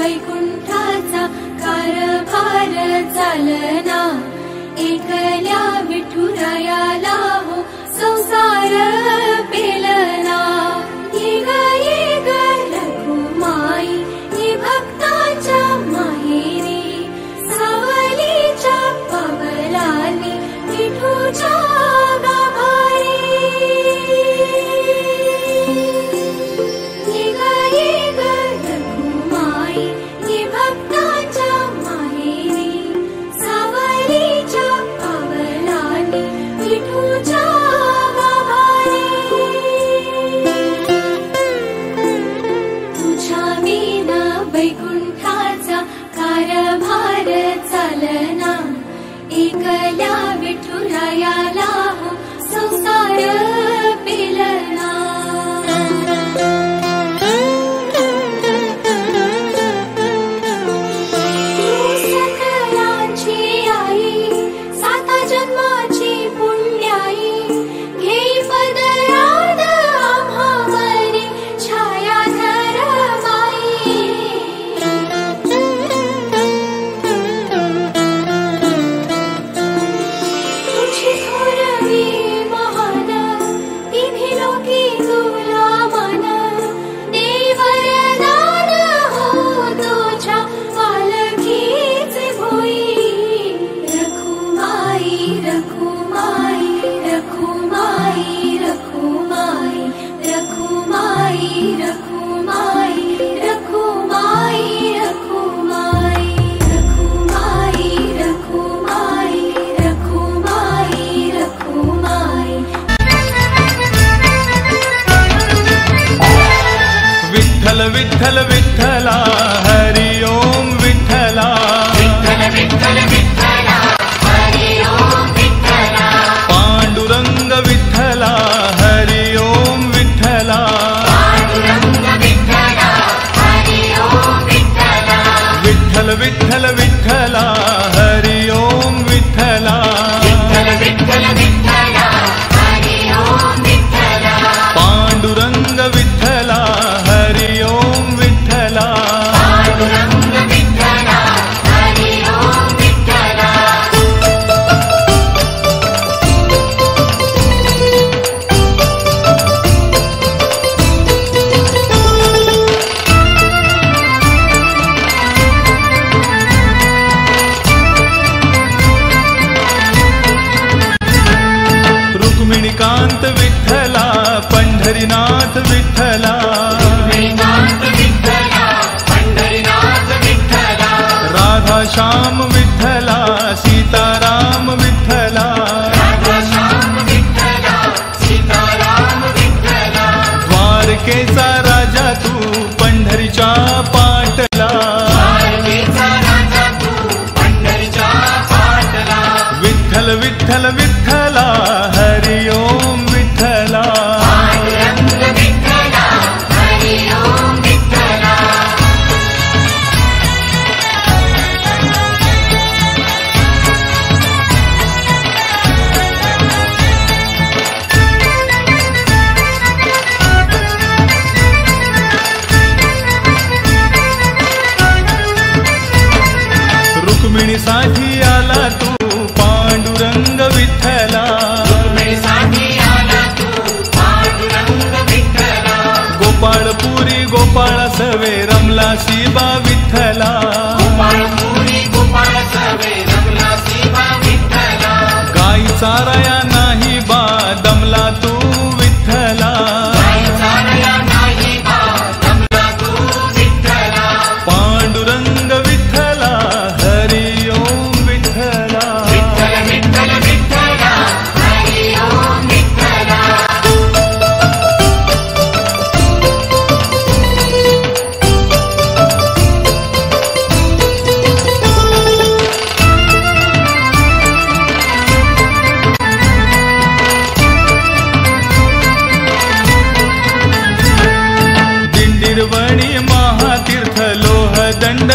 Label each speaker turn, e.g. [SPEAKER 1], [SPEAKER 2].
[SPEAKER 1] वैकुंठाचा कारभार चालना, एकल्या विठुरायाला हो संसार पेलना। ये ग रखुमाई ये भक्ताच्या माहेरी, सावलीच्या पावलांनी विठूच्या गाभारी। ये ग रखुमाई ये भक्ताच्या माहेरी, सावलीच्या पावलांनी विठूच्या गाभारी। तुझ्या विना वैकुंठाचा कारभार चालना, एकल्या विठुरायाला हो संसार पेलना। सकलांची आई साता जन्माची पुण्याई, घेई पदरात आम्हावरी छाया धरमाई। तुझी थोरवी महान तिन्ही लोकी तुला मान, देई वरदान हो तुझ्या पालखीचे भोई। रखुमाई रखुमाई रखुमाई रखुमाई रखुमाई रखुमाई रखुमाई रखुमाई रखुमाई रखुमाई रखुमाई रखुमाई।
[SPEAKER 2] विठ्ठल विठ्ठल विठ्ठला हरि ओम विठ्ठला,
[SPEAKER 3] विठ्ठल विठ्ठल विठ्ठला हरि ओम विठ्ठला,
[SPEAKER 2] पांडुरंग विठ्ठला हरि ओम विठ्ठला,
[SPEAKER 3] पांडुरंग विठ्ठला हरि ओम विठ्ठला,
[SPEAKER 2] विठ्ठल विठ्ठल विठ्ठला हरि ओम विठ्ठला,
[SPEAKER 3] विठ्ठल विठ्ठल विठ्ठला हरि ओम विठ्ठला,
[SPEAKER 2] पांडुरंग विठ्ठला हरि ओम विठ्ठला,
[SPEAKER 3] पांडुरंग विठ्ठला हरि ओम विठ्ठला।
[SPEAKER 2] रुक्मिणीकांत विठ्ठला पंढरीनाथ विठ्ठला,
[SPEAKER 3] श्रीनाथ विठ्ठला पंढरीनाथ विठ्ठला,
[SPEAKER 2] राधा श्याम विठ्ठला सीताराम विठ्ठला,
[SPEAKER 3] राधाश्याम विठ्ठला सीताराम विठ्ठला,
[SPEAKER 2] द्वारकेचा राजा तू पंढरीच्या पाटला,
[SPEAKER 3] द्वारकेचा राजा तू पंढरीच्या पाटला,
[SPEAKER 2] विठ्ठल विठ्ठल विठ्ठला हरि ओम विठ्ठला,
[SPEAKER 3] पांडुरंग विठ्ठला हरि ओम विठ्ठला।
[SPEAKER 2] रुक्मिणीसाठी आला तू पांडुरंग विठ्ठला,
[SPEAKER 3] रुक्मिणीसाठी आला तू पांडुरंग विठ्ठला,
[SPEAKER 2] गोपाळपुरी गोपाळ सवे रमला शिबा विठ्ठला,
[SPEAKER 3] गोपाळपुरी गोपाळ सवे रमला शिवा विठ्ठला,
[SPEAKER 2] गाई चाराया नाही बा दमला तू विठ्ठला,
[SPEAKER 3] गाई चारया नाही बा दमला तू विठ्ठला,
[SPEAKER 2] पांडुरंग विठ्ठला हरि ओम विठ्ठला,
[SPEAKER 3] विठ्ठल विठ्ठल विठ्ठला हरि ओम विठ्ठला।
[SPEAKER 2] दिंडीरवणी महातीर्थ लोहदंड